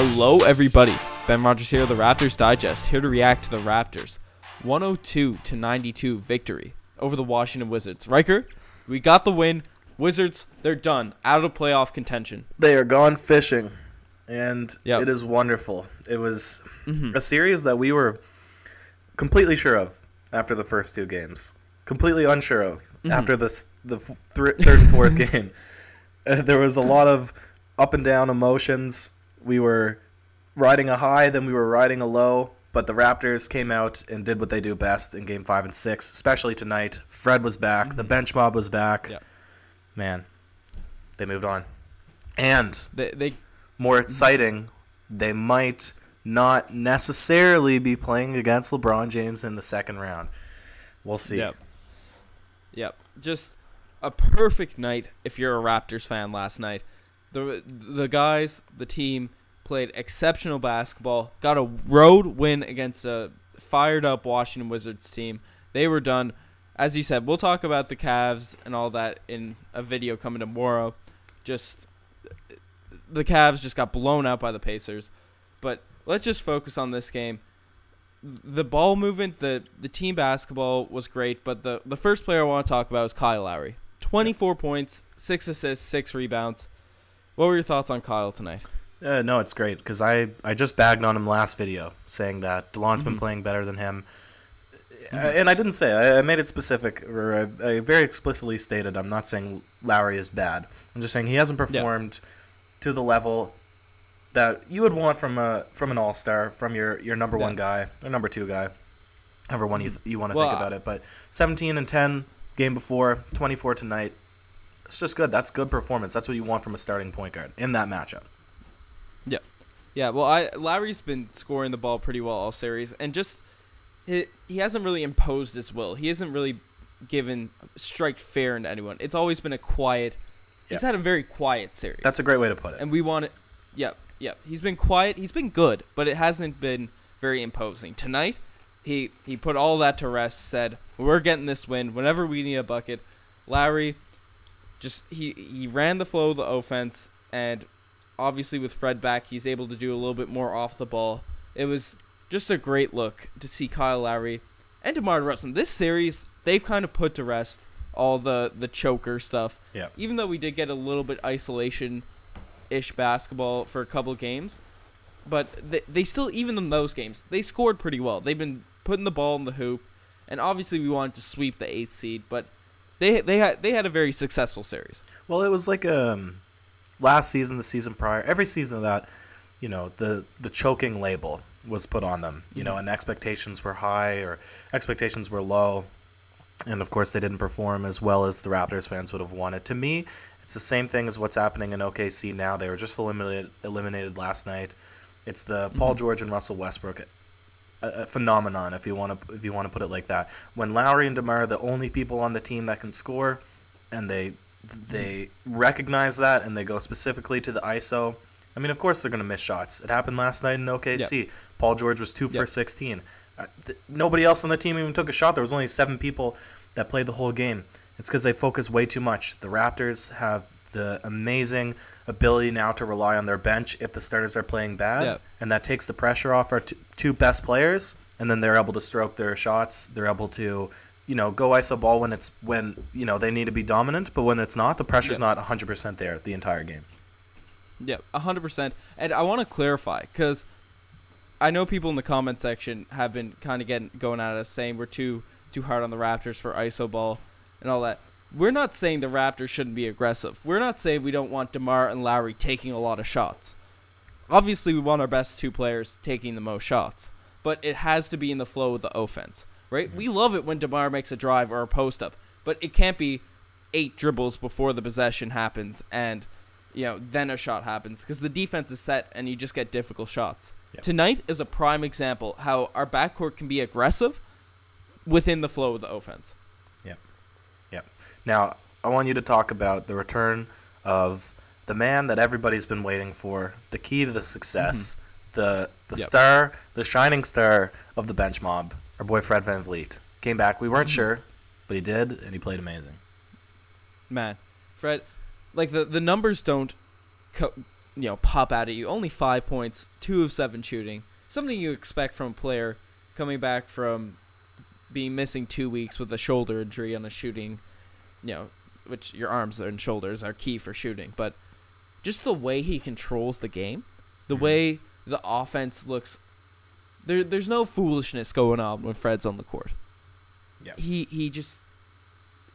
Hello, everybody. Ben Rogers here, the Raptors Digest, here to react to the Raptors' 102-92 victory over the Washington Wizards. Ryker, we got the win. Wizards, they're done. Out of playoff contention. They are gone fishing, and Yep. it is wonderful. It was a series that we were completely sure of after the first two games. Completely unsure of after the third and fourth game. There was a lot of up and down emotions. We were riding a high, then we were riding a low, but the Raptors came out and did what they do best in Game 5 and 6, especially tonight. Fred was back. The bench mob was back. Yep. Man, they moved on. And They more exciting, they might not necessarily be playing against LeBron James in the second round. We'll see. Yep. Just a perfect night if you're a Raptors fan last night. The guys, the team, played exceptional basketball, got a road win against a fired-up Washington Wizards team. They were done. As you said, we'll talk about the Cavs and all that in a video coming tomorrow. Just the Cavs just got blown out by the Pacers. But let's just focus on this game. The ball movement, the team basketball was great, but the first player I want to talk about is Kyle Lowry. 24 points, 6 assists, 6 rebounds. What were your thoughts on Kyle tonight? No, it's great because I just bagged on him last video saying that DeLon's been playing better than him. And I didn't say I made it specific, or I very explicitly stated I'm not saying Lowry is bad. I'm just saying he hasn't performed to the level that you would want from an all-star, from your number one guy or number two guy, however one you want to think about it. But 17 and 10 game before, 24 tonight. It's just good. That's good performance. That's what you want from a starting point guard in that matchup. Yeah. Well, Lowry's been scoring the ball pretty well all series, and just he hasn't really imposed his will. He hasn't really given strike fair into anyone. It's always been a quiet. He's had a very quiet series. That's a great way to put it. And we want it. Yep. He's been quiet. He's been good, but it hasn't been very imposing. Tonight, he put all that to rest. Said, "We're getting this win. Whenever we need a bucket." Lowry, just he ran the flow of the offense, and obviously with Fred back, he's able to do a little bit more off the ball. It was just a great look to see Kyle Lowry and DeMar DeRozan. This series, they've kind of put to rest all the choker stuff. Yeah. Even though we did get a little bit isolation-ish basketball for a couple of games, but they still, even in those games, they scored pretty well. They've been putting the ball in the hoop, and obviously we wanted to sweep the 8th seed, but they had a very successful series. Well, it was like last season, the season prior, every season of that, the choking label was put on them, and expectations were high or expectations were low. And, of course, they didn't perform as well as the Raptors fans would have wanted. To me, it's the same thing as what's happening in OKC now. They were just eliminated last night. It's the Paul George and Russell Westbrook a phenomenon, if you want to put it like that. When Lowry and DeMar are the only people on the team that can score, and they recognize that and they go specifically to the ISO. I mean, of course they're going to miss shots. It happened last night in OKC. Yep. Paul George was 2 for 16. Nobody else on the team even took a shot. There was only 7 people that played the whole game. It's because they focus way too much. The Raptors have the amazing ability now to rely on their bench if the starters are playing bad, and that takes the pressure off our two best players, and then they're able to stroke their shots. They're able to go ISO ball when they need to be dominant, but when it's not, the pressure's not 100% there the entire game. Yeah, 100%. And I want to clarify, because I know people in the comment section have been kind of going at us saying we're too hard on the Raptors for ISO ball and all that. We're not saying the Raptors shouldn't be aggressive. We're not saying we don't want DeMar and Lowry taking a lot of shots. Obviously, we want our best 2 players taking the most shots, but it has to be in the flow of the offense, right? We love it when DeMar makes a drive or a post-up, but it can't be 8 dribbles before the possession happens and then a shot happens, because the defense is set and you just get difficult shots. Yep. Tonight is a prime example how our backcourt can be aggressive within the flow of the offense. Yep. Now, I want you to talk about the return of the man that everybody's been waiting for, the key to the success, the star, the shining star of the bench mob, our boy Fred VanVleet. Came back. We weren't sure, but he did, and he played amazing. Man, Fred, like the numbers don't pop out at you. Only 5 points, 2 of 7 shooting. Something you expect from a player coming back from being missing 2 weeks with a shoulder injury on a shooting, which your arms and shoulders are key for shooting. But just the way he controls the game, the way the offense looks, there's no foolishness going on when Fred's on the court. Yeah. He just,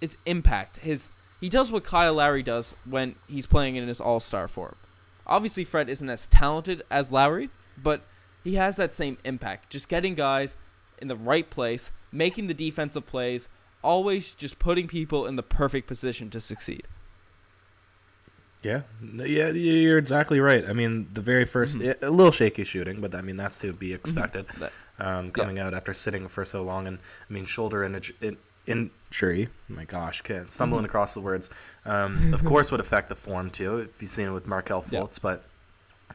his impact, he does what Kyle Lowry does when he's playing in his all-star form. Obviously, Fred isn't as talented as Lowry, but he has that same impact. Just getting guys in the right place, making the defensive plays, always just putting people in the perfect position to succeed. Yeah, you're exactly right. I mean, the very first, a little shaky shooting, but I mean, that's to be expected coming out after sitting for so long. And I mean, shoulder injury, oh my gosh, stumbling across the words, of course would affect the form too, if you've seen it with Markelle Fultz. But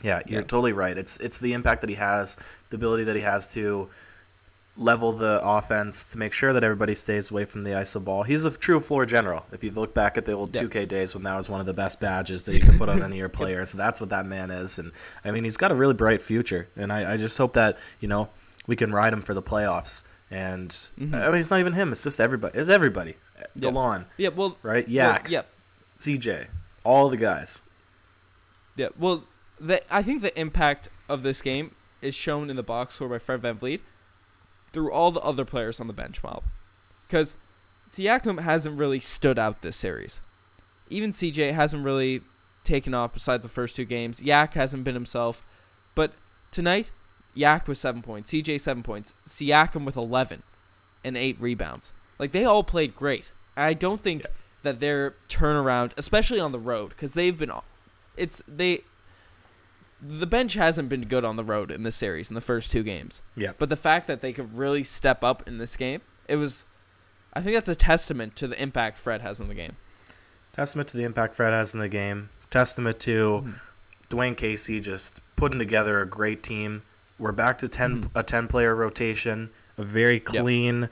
yeah, you're totally right. It's the impact that he has, the ability that he has to level the offense, to make sure that everybody stays away from the iso ball. He's a true floor general. If you look back at the old 2K days when that was one of the best badges that you could put on any of your players, that's what that man is. And I mean, he's got a really bright future, and I just hope that we can ride him for the playoffs. And I mean, it's not even him, it's just everybody. It's everybody. DeLon, right? Yak, CJ, all the guys. Yeah, well, I think the impact of this game is shown in the box score by Fred VanVleet through all the other players on the bench mob. Because Siakam hasn't really stood out this series. Even CJ hasn't really taken off besides the first 2 games. Yak hasn't been himself. But tonight, Yak with 7 points, CJ 7 points, Siakam with 11 and 8 rebounds. Like, they all played great. I don't think that their turnaround, especially on the road, because they've been... The bench hasn't been good on the road in this series in the first 2 games. Yeah. But the fact that they could really step up in this game, I think that's a testament to the impact Fred has in the game. Testament to the impact Fred has in the game. Testament to Dwayne Casey just putting together a great team. We're back to a 10-player rotation, a very clean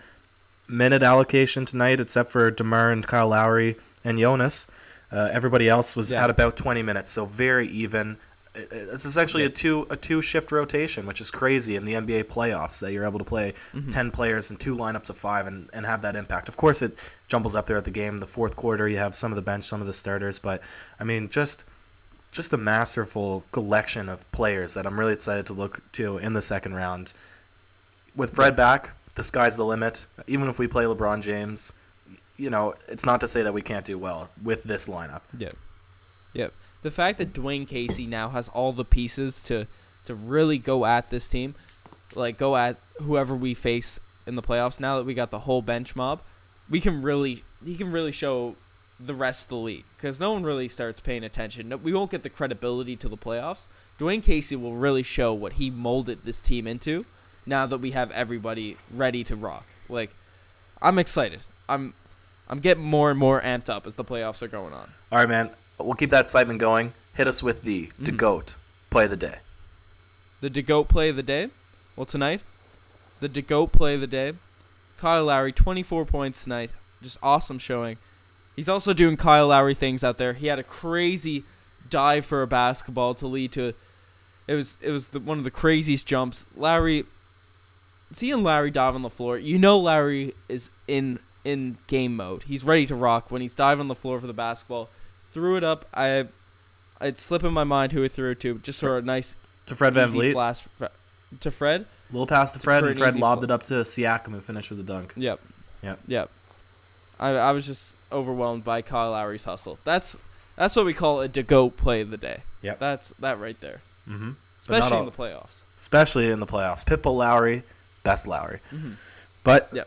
minute allocation tonight, except for DeMar and Kyle Lowry and Jonas. Everybody else was at about 20 minutes, so very even. It's essentially a two shift rotation, which is crazy in the NBA playoffs, that you're able to play 10 players in 2 lineups of 5 and have that impact. Of course, it jumbles up there at the game. The fourth quarter, you have some of the bench, some of the starters, but I mean, just a masterful collection of players that I'm really excited to look to in the second round. With Fred back, the sky's the limit. Even if we play LeBron James, it's not to say that we can't do well with this lineup. Yep. The fact that Dwayne Casey now has all the pieces to really go at this team, like go at whoever we face in the playoffs, now that we got the whole bench mob, he can really show the rest of the league, because no one really starts paying attention. We won't get the credibility to the playoffs. Dwayne Casey will really show what he molded this team into now that we have everybody ready to rock. Like, I'm excited. I'm getting more and more amped up as the playoffs are going on. All right, man. We'll keep that excitement going. Hit us with the DeGoat play of the day. The DeGoat play of the day? Well, tonight, the DeGoat play of the day, Kyle Lowry, 24 points tonight. Just awesome showing. He's also doing Kyle Lowry things out there. He had a crazy dive for a basketball to lead to... It was one of the craziest jumps. Seeing Lowry dive on the floor, Lowry is in game mode. He's ready to rock when he's diving on the floor for the basketball. Threw it up. I'd slip in my mind who he threw it to. Just for a nice to Fred VanVleet. Flash to Fred. A little pass to Fred, and Fred lobbed it up to Siakam, who finished with a dunk. Yep. I was just overwhelmed by Kyle Lowry's hustle. That's what we call a DeGoat play of the day. Yep. That's that right there. Especially in the playoffs. Especially in the playoffs. Pitbull Lowry, best Lowry. But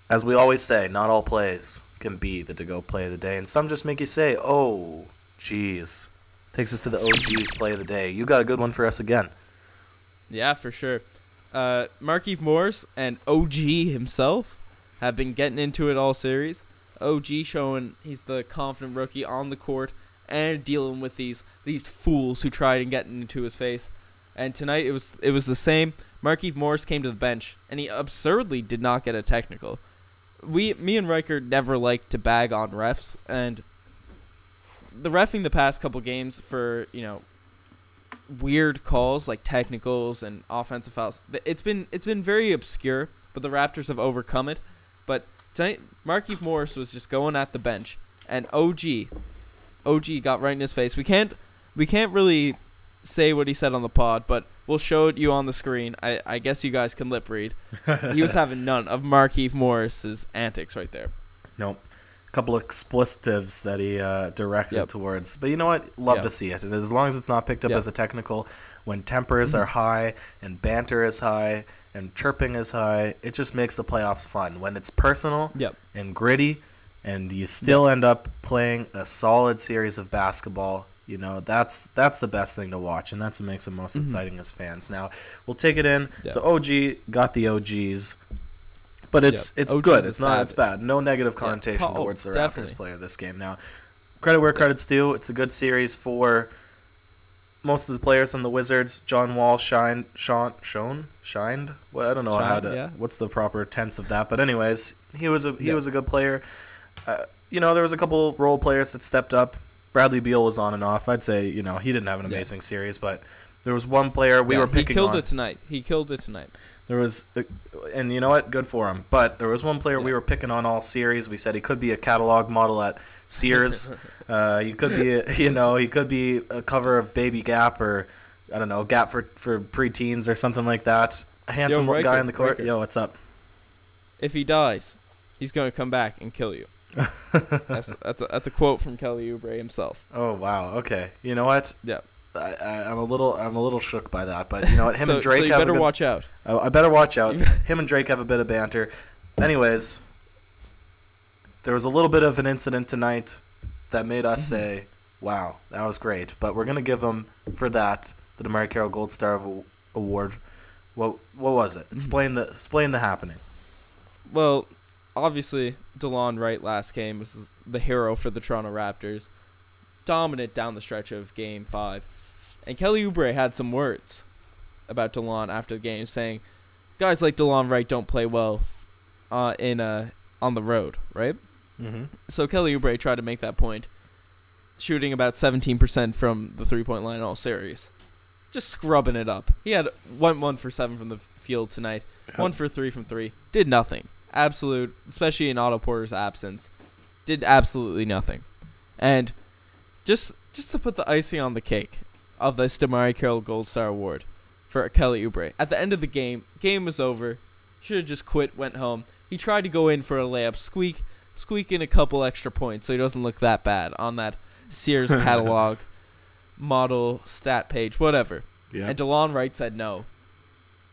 as we always say, not all plays can be the to-go play of the day, and some just make you say, oh, geez. Takes us to the OG's play of the day. You got a good one for us again. Yeah, for sure. Markieff Morris and OG himself have been getting into it all series. OG showing he's the confident rookie on the court and dealing with these fools who tried and getting into his face. And tonight it was the same. Markieff Morris came to the bench, and he absurdly did not get a technical. Me and Ryker never like to bag on refs, and the reffing the past couple games for weird calls like technicals and offensive fouls. It's been very obscure, but the Raptors have overcome it. But tonight, Markieff Morris was just going at the bench, and OG got right in his face. We can't really say what he said on the pod, but we'll show it you on the screen. I guess you guys can lip read. He was having none of Markieff Morris's antics right there. Nope. A couple of explicitives that he directed towards. But you know what? Love to see it. And as long as it's not picked up as a technical, when tempers are high and banter is high and chirping is high, it just makes the playoffs fun. When it's personal and gritty and you still end up playing a solid series of basketball, you know, that's the best thing to watch, and that's what makes it most exciting as fans. Now, we'll take it in. So OG got the OGs. But it's good. It's not. It's bad. No negative connotation towards the Raptors player this game. Now, credit where credit's due. It's a good series for most of the players on the Wizards. John Wall shined. Well, I don't know what's the proper tense of that. But anyways, he was a good player. You know, there was a couple role players that stepped up. Bradley Beal was on and off. I'd say, you know, he didn't have an amazing series, but there was one player we were picking on. He killed it tonight. There was, and you know what? Good for him. But there was one player we were picking on all series. We said he could be a catalog model at Sears. He could be, he could be a cover of Baby Gap or, I don't know, Gap for preteens or something like that. A handsome guy in the court. Yo, what's up? If he dies, he's going to come back and kill you. That's a quote from Kelly Oubre himself. Oh wow. Okay. You know what? Yeah. I'm a little shook by that, but you know what? Him and Drake. So you better watch out. I better watch out. Him and Drake have a bit of banter. Anyways, there was a little bit of an incident tonight that made us say, "Wow, that was great." But we're gonna give him for that the DeMar Carroll Gold Star Award. What was it? Explain the happening. Well, obviously, DeLon Wright last game was the hero for the Toronto Raptors, dominant down the stretch of Game 5. And Kelly Oubre had some words about DeLon after the game, saying, guys like DeLon Wright don't play well on the road, right? Mm-hmm. So Kelly Oubre tried to make that point, shooting about 17% from the three-point line all series. Just scrubbing it up. He went 1 for 7 from the field tonight, 1 for 3 from 3, did nothing. Absolute, especially in Otto Porter's absence, did absolutely nothing. And just to put the icing on the cake of this DeMar Carroll Gold Star Award for Kelly Oubre, at the end of the game was over. Should have just quit, went home. He tried to go in for a layup, squeak in a couple extra points so he doesn't look that bad on that Sears catalog model stat page, whatever. Yeah. And DeLon Wright said no.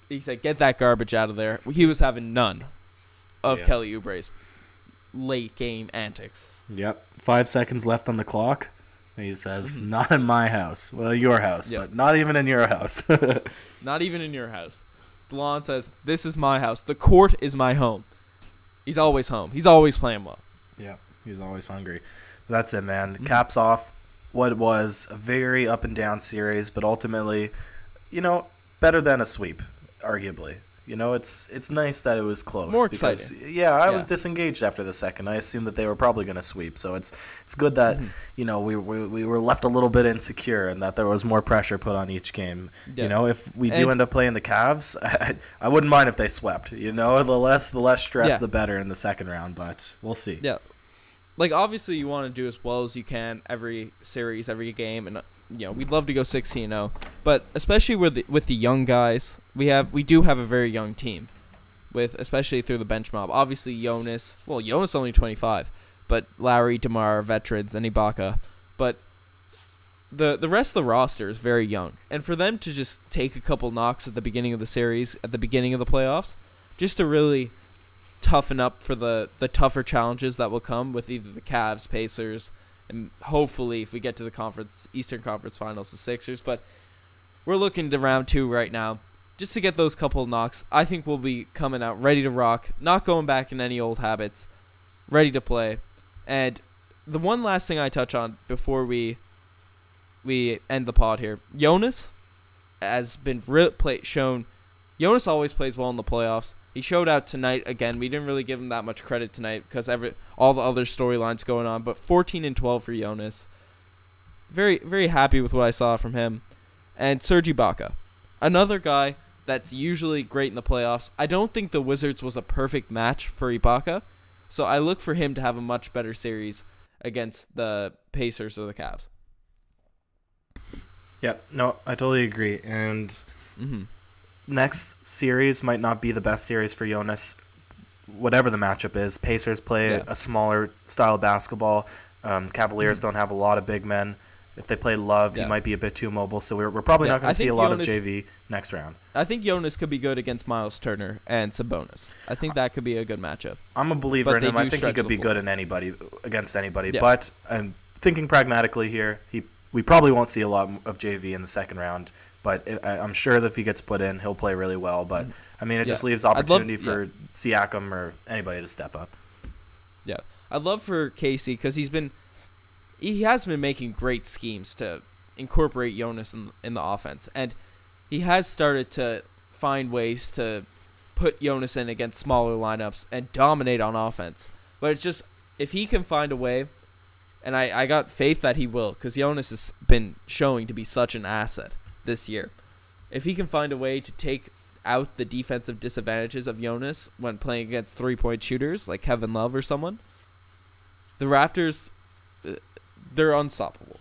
He said, get that garbage out of there. He was having none of Kelly Oubre's late game antics. Yep. 5 seconds left on the clock. And he says, not in my house. Well, your house, but not even in your house. Not even in your house. DeLon says, this is my house. The court is my home. He's always home. He's always playing well. Yeah, he's always hungry. But that's it, man. Caps off what was a very up and down series, but ultimately, better than a sweep, arguably. It's nice that it was close. More exciting. I was disengaged after the second. I assumed that they were probably going to sweep. So it's good that we were left a little bit insecure and that there was more pressure put on each game. Yeah. If we do end up playing the Cavs, I wouldn't mind if they swept. The less stress, the better in the second round. But we'll see. Yeah, obviously you want to do as well as you can every series, every game, and we'd love to go 16-0, but especially with the young guys, we do have a very young team, especially through the bench mob. Obviously, Jonas only 25, but Lowry, DeMar, veterans, and Ibaka, but the rest of the roster is very young, and for them to just take a couple knocks at the beginning of the series, at the beginning of the playoffs, just to really toughen up for the tougher challenges that will come with either the Cavs, Pacers, and hopefully, if we get to the Eastern Conference Finals, the Sixers. But we're looking to round 2 right now. Just to get those couple of knocks, I think we'll be coming out ready to rock, not going back in any old habits, ready to play. And the one last thing I touch on before we end the pod here, Jonas has been shown. Jonas always plays well in the playoffs. He showed out tonight again. We didn't really give him that much credit tonight because all the other storylines going on. But 14 and 12 for Jonas. Very, very happy with what I saw from him. and Serge Ibaka. Another guy that's usually great in the playoffs. I don't think the Wizards was a perfect match for Ibaka, so I look for him to have a much better series against the Pacers or the Cavs. Yep, no, I totally agree. And next series might not be the best series for Jonas, whatever the matchup is. Pacers play a smaller style of basketball. Cavaliers don't have a lot of big men. If they play Love, he might be a bit too mobile. So we're probably not going to see a lot of JV next round. I think Jonas could be good against Miles Turner and Sabonis. I think that could be a good matchup. I'm a believer in him. I think he could be good against anybody. Yeah. But I'm thinking pragmatically here. We probably won't see a lot of JV in the second round. But I'm sure that if he gets put in, he'll play really well. But, I mean, it just leaves opportunity for Siakam or anybody to step up. Yeah. I'd love for Casey because he has been making great schemes to incorporate Jonas in the offense. And he has started to find ways to put Jonas in against smaller lineups and dominate on offense. But it's just, if he can find a way, and I got faith that he will, because Jonas has been showing to be such an asset this year. If he can find a way to take out the defensive disadvantages of Jonas when playing against three-point shooters like Kevin Love or someone, the Raptors, they're unstoppable.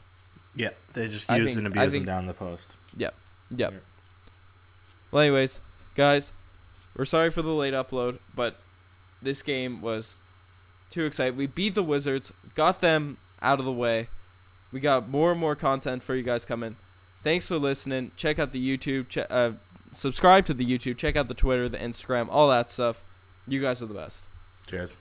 Yeah, they just use and abuse him down the post. Yep. Well, anyways, guys, we're sorry for the late upload, but this game was too exciting. We beat the Wizards, got them out of the way. We got more and more content for you guys coming. Thanks for listening. Check out the YouTube. Subscribe to the YouTube. Check out the Twitter, the Instagram, all that stuff. You guys are the best. Cheers.